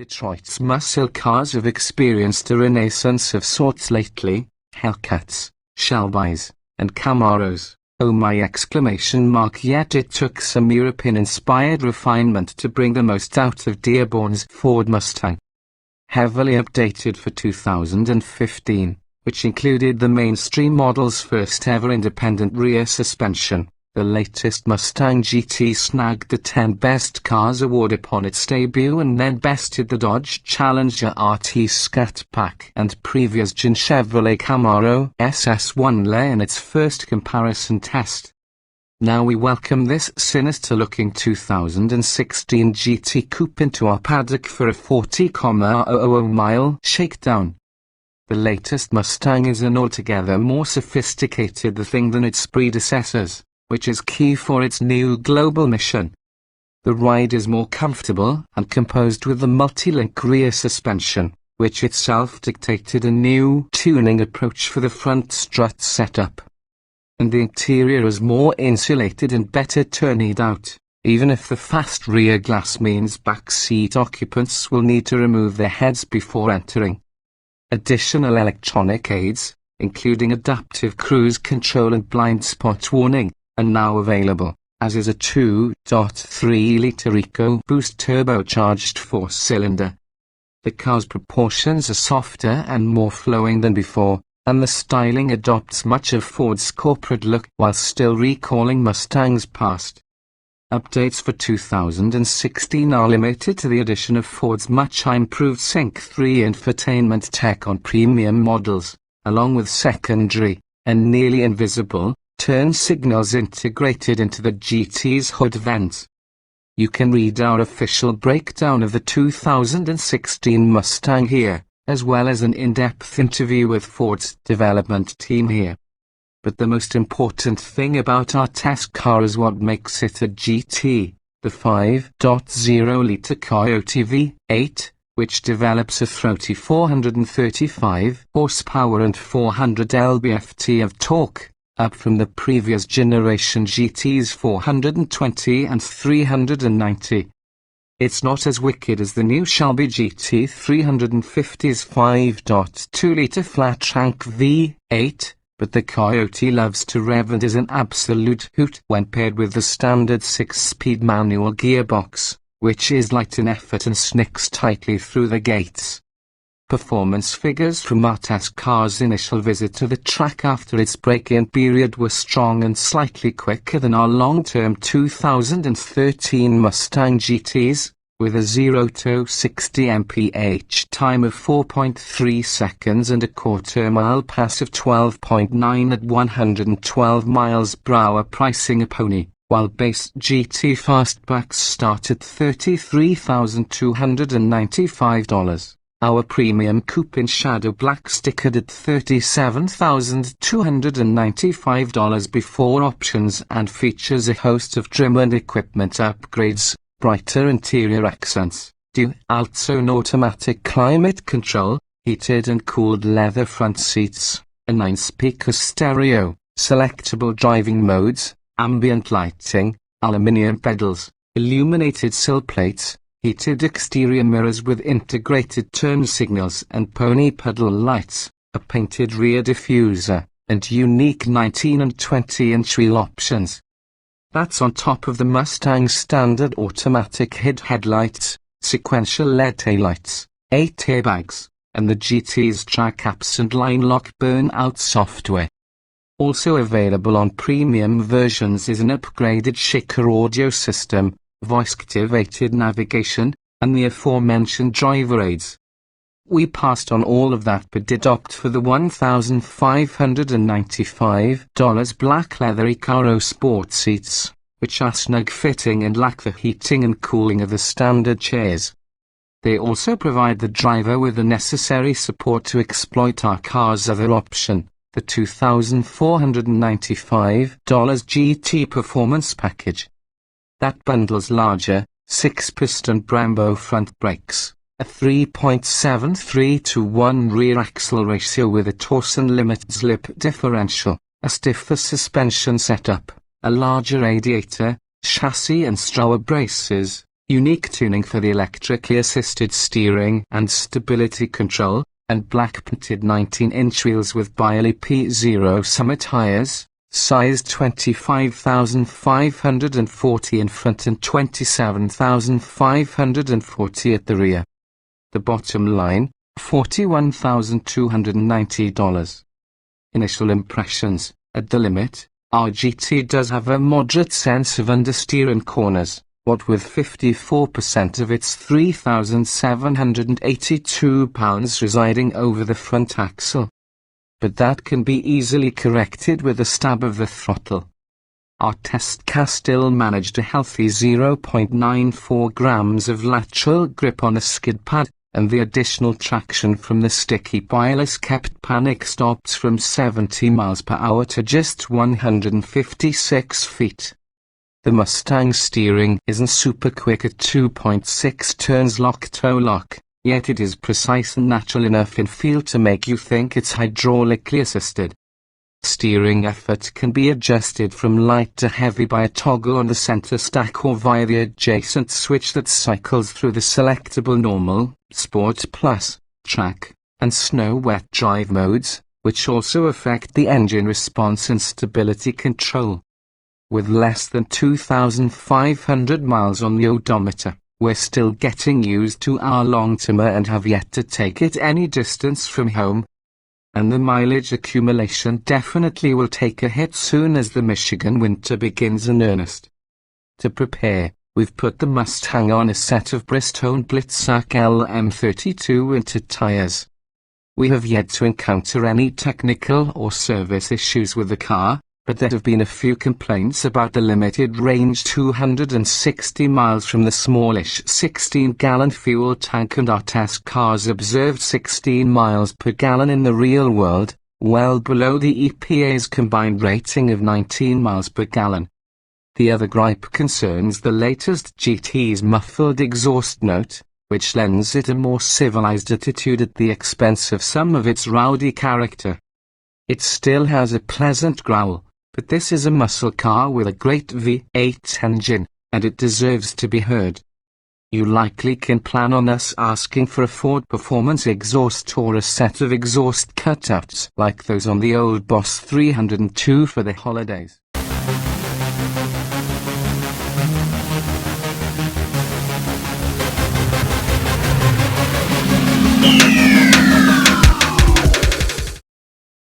Detroit's muscle cars have experienced a renaissance of sorts lately: Hellcats, Shelbys, and Camaros. Oh my exclamation mark! Yet it took some European-inspired refinement to bring the most out of Dearborn's Ford Mustang. Heavily updated for 2015, which included the mainstream model's first ever independent rear suspension, the latest Mustang GT snagged the 10 Best Cars award upon its debut and then bested the Dodge Challenger RT Scat Pack and previous gen Chevrolet Camaro SS1 in its first comparison test. Now we welcome this sinister-looking 2016 GT Coupe into our paddock for a 40,000 shakedown. The latest Mustang is an altogether more sophisticated thing than its predecessors, which is key for its new global mission. The ride is more comfortable and composed with the multi-link rear suspension, which itself dictated a new tuning approach for the front strut setup. And the interior is more insulated and better turned out, even if the fast rear glass means backseat occupants will need to remove their heads before entering. Additional electronic aids, including adaptive cruise control and blind spot warning, are now available, as is a 2.3-litre EcoBoost turbocharged 4-cylinder. The car's proportions are softer and more flowing than before, and the styling adopts much of Ford's corporate look while still recalling Mustang's past. Updates for 2016 are limited to the addition of Ford's much improved Sync 3 infotainment tech on premium models, along with secondary, and nearly invisible, turn signals integrated into the GT's hood vents. You can read our official breakdown of the 2016 Mustang here, as well as an in-depth interview with Ford's development team here. But the most important thing about our test car is what makes it a GT, the 5.0-litre Coyote V8, which develops a throaty 435 horsepower and 400 lb-ft of torque, up from the previous generation GT's 420 and 390. It's not as wicked as the new Shelby GT 350's 5.2-litre flat-crank V8, but the Coyote loves to rev and is an absolute hoot when paired with the standard 6-speed manual gearbox, which is light in effort and snicks tightly through the gates. Performance figures from our test car's initial visit to the track after its break-in period were strong and slightly quicker than our long-term 2013 Mustang GTs, with a 0 to 60 mph time of 4.3 seconds and a quarter-mile pass of 12.9 at 112 miles per hour, pricing a pony, while base GT fastbacks start at $33,295. Our premium coupe in shadow black stickered at $37,295 before options and features a host of trim and equipment upgrades, brighter interior accents, dual-zone automatic climate control, heated and cooled leather front seats, a 9-speaker stereo, selectable driving modes, ambient lighting, aluminium pedals, illuminated sill plates, heated exterior mirrors with integrated turn signals and pony pedal lights, a painted rear diffuser, and unique 19 and 20-inch wheel options. That's on top of the Mustang's standard automatic headlights, sequential LED taillights, 8 airbags, and the GT's track apps and line lock burnout software. Also available on premium versions is an upgraded Shaker audio system, voice-activated navigation, and the aforementioned driver aids. We passed on all of that but did opt for the $1,595 black leather Recaro sport seats, which are snug-fitting and lack the heating and cooling of the standard chairs. They also provide the driver with the necessary support to exploit our car's other option, the $2,495 GT Performance Package. That bundles larger, 6-piston Brembo front brakes, a 3.73-to-1 rear axle ratio with a Torsen limit slip differential, a stiffer suspension setup, a larger radiator, chassis and stroller braces, unique tuning for the electrically assisted steering and stability control, and black-painted 19-inch wheels with Biley P0 summer tires, size 25,540 in front and 27,540 at the rear. The bottom line, $41,290. Initial impressions: at the limit, our GT does have a moderate sense of understeer in corners, what with 54% of its 3,782 pounds residing over the front axle. But that can be easily corrected with a stab of the throttle. Our test car still managed a healthy 0.94 grams of lateral grip on a skid pad, and the additional traction from the sticky pilus kept panic stops from 70 miles per hour to just 156 feet. The Mustang's steering isn't super quick at 2.6 turns lock-toe lock, yet it is precise and natural enough in feel to make you think it's hydraulically assisted. Steering effort can be adjusted from light to heavy by a toggle on the center stack or via the adjacent switch that cycles through the selectable normal, sport plus, track, and snow wet drive modes, which also affect the engine response and stability control. With less than 2,500 miles on the odometer, we're still getting used to our long-termer and have yet to take it any distance from home. And the mileage accumulation definitely will take a hit soon as the Michigan winter begins in earnest. To prepare, we've put the Mustang on a set of Bridgestone Blitzak LM32 winter tires. We have yet to encounter any technical or service issues with the car, but there have been a few complaints about the limited range 260 miles from the smallish 16-gallon fuel tank, and our test cars observed 16 miles per gallon in the real world, well below the EPA's combined rating of 19 miles per gallon. The other gripe concerns the latest GT's muffled exhaust note, which lends it a more civilized attitude at the expense of some of its rowdy character. It still has a pleasant growl, but this is a muscle car with a great V8 engine, and it deserves to be heard. You likely can plan on us asking for a Ford Performance exhaust or a set of exhaust cutouts like those on the old Boss 302 for the holidays.